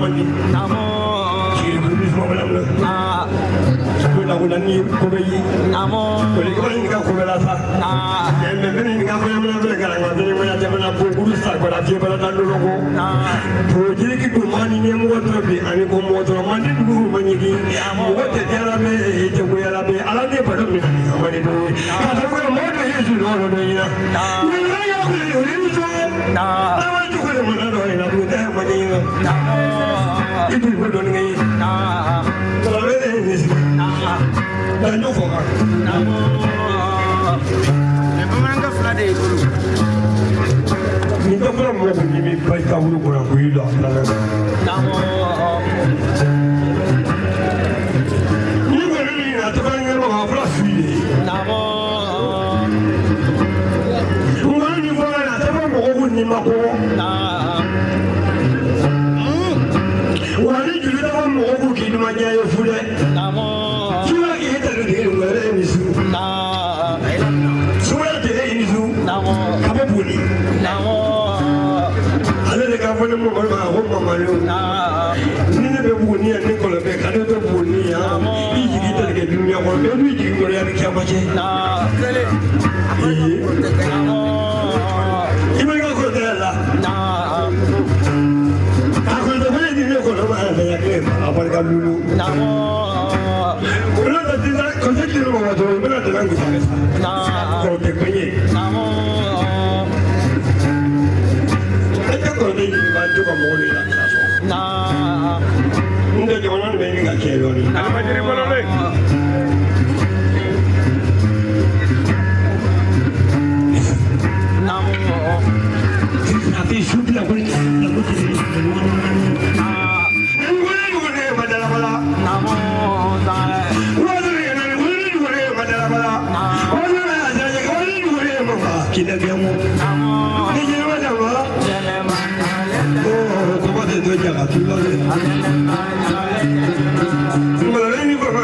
mandi namo ci ko bis mo la ko na ko ni ko be namo ko le ko ni ka ko la sa me ni ka ko la be ga la be ma ja na ko guru sa ko la je bala dan do ko to je ki ko mani ne mo to be ani ko mo to mani du ma ni ki mo te jara be je ko ya la be ala ne ba do mi ma ni do ka to ko mo to yesu do do ya ni la ya ko le ni so na ma to ko mo na do ina bu ta ma ni na ibu ko do ni na ko le ni na na no fo ka na mo le ba man ga fla de ko ni to ko mo ko ni mi pa ka wu ko na ku yi do na na mo ni ko ni na to ka ni mo ha fla fi na mo ni fo na to ko mo ko ni ma ko na wani juli da mo ko ki ni ma ja yo fu de na mo suwa ki ta de ngare ni su na suwa de ni su na mo ka bo buni na mo ale de ka fo ni mo ma ho ma ma lo na ni ne be buni ya ni ko le be ka de be buni ya ni jigi ta de dunya ko be ni jigi ko ya ni kya ma che na kele na mo ibe ka ko de la na Aparca lulu. Namo. Uno de los conceptos de los otros, uno de los que namo. Corte peñe. Namo. Esto corte y va a tocar mole la casa. Na. Un día que van a venir a Chelo. Namo. Namo. Nanti shoot la boleh. Namo Sare. Kita kamu. Namo. Ini mana apa? Oh, kau ada tu jaga tu lagi. Malah ini apa?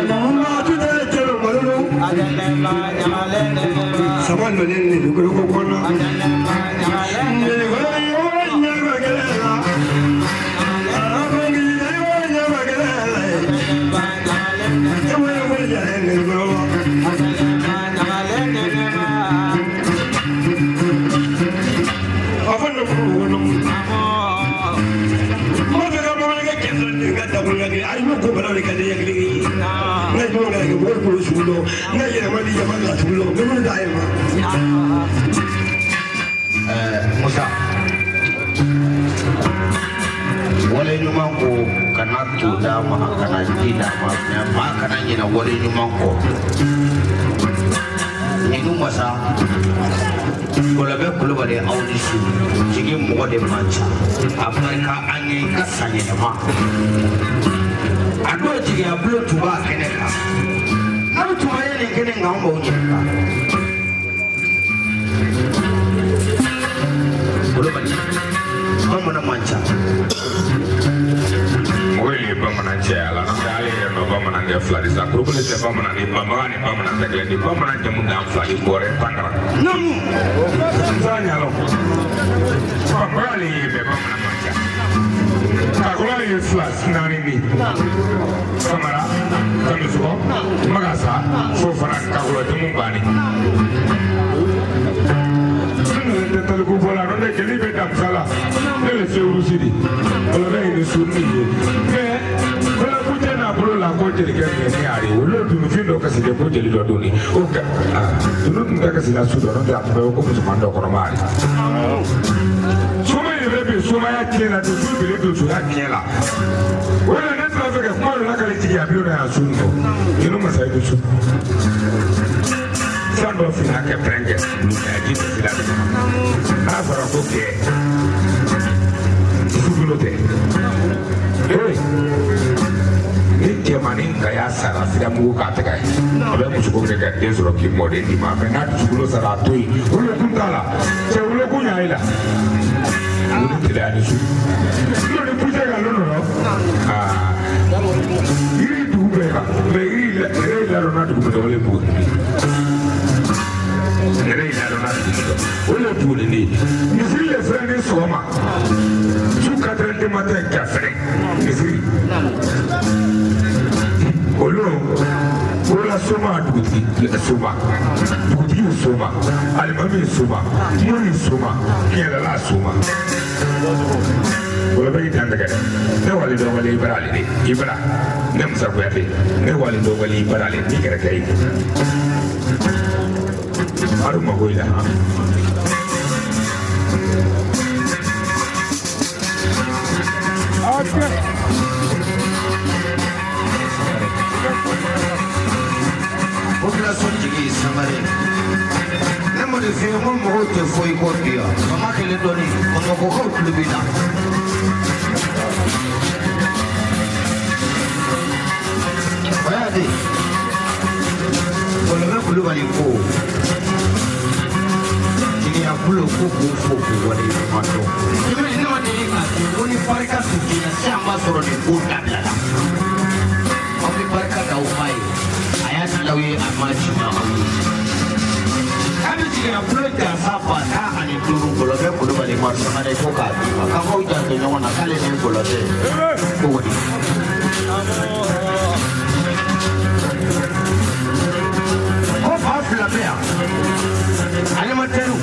Mama tu dah jalan malu. Sama ni dulu kau kena. Musa wale nyuman ko kana to dama kana ji dama ma kana yana wale nyuman ko ni masa kola be kulu bare audi su jige mo de mancha afrika anye ka sanye ma ado jige ablo tuba keneka na tuba yele kene ngambo nyeka kulu bare mama na mancha Wili bamana chala na dali no bamana nge flari sa kurukule se bamana ni bamana tegle ni bamana jamu da flari bore tangara namu zanya lo bamali be bamana mancha kakula ni flas nani ni samara kanuso magasa fofana kakula tumumbani tetalu kubola no de kelibe damsala ele se urusidi olo na ni sunni ke kola kuje na bolo la ko jeli ke ni ari wolo dunu findo kasi de ko jeli do duni o ka dunu tun ka sila su do no da ko ko su mando ko mari suma ni bebe suma ya kela do su bile do su ya kela wala ne tra fe ko la kali ti ya bilo na sunno ino masai do su Sando fina ke prenge lu ya ji fila de na fara ko ke sugulote ni ke mani ka ya sara fila mu ka ta kai abe mu ko ke de zoro ki mode di ma be na sugulo sara toyi ulo kuntala se ulo kunya ila ulo tila ni su ulo ni puje ga lono no iri du be ka be iri la rona du be ole bu Ole puli ni. Misile freni soma. de matin café. Olo, ola soma duti, soma, duti soma, alimami soma, moni soma, kiela soma. Ola bagi tanda kada. Ne wali do wali ibrali de, ibra. Ne musa kwete. Ne wali do wali ibrali ni kada kai. Aru magoila ha. Population jigi samare. Nemo de fi mo mo te foi ko dia. Mama kele doni, mo ko ko klubina. Bayadi. Wala ko lu bali ko. Jigi akulo ko ko wala mato. Ni ma de ka woni parka su kina samba soro ni ko tabla. Abi parka da umai. Lawi amachi na awu kami jige apulo ta sapa ta ani turu bolo be ko bali ma sama dai ko ka ko ja to nyona kale ni bolo de ko woni ko fa la bea ali materu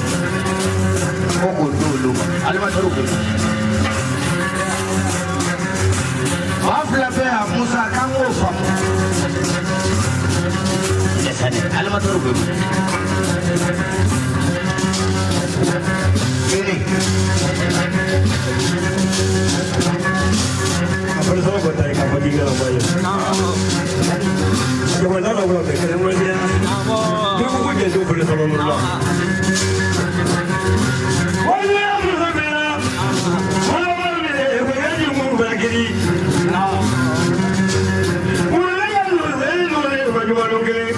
ko dulu ali materu ko fa la bea musa kango fa Alamat teruk. Ini. Apa itu sama betul? Apa juga apa ya? Jangan tahu apa itu. Kerana dia. Dia bukan jadi boleh sama mula. Wala apa sahaja. Wala apa ni? Bukan jadi mula berkiri. Wala yang baju baru ke.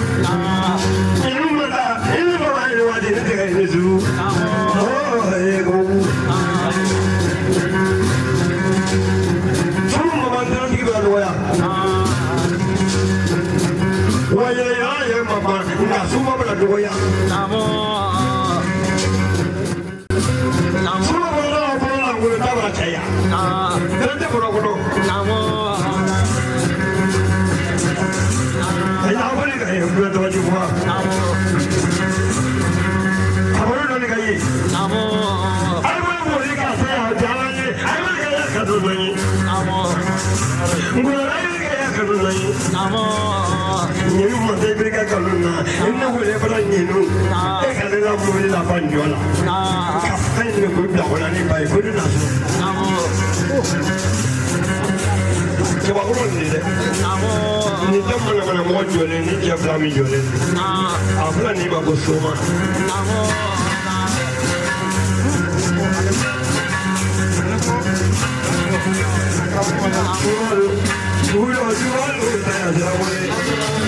Yesu. Oh, ego. Semua mantan kita doa. Wajah ya mama, enggak semua pada doa. Semua orang boleh tak percaya. Nanti kono. Ayah apa ni kaya? Buat apa juga? Ini masih mereka kaluna, ini boleh berani nu. Kalau nak boleh lapan jual. Kapan ini boleh lawan ni baik boleh nasu. Coba kurang ni deh. Ni jam mana mau jual ni jam kami jual. Apa ni bagus semua. Jual, saya boleh.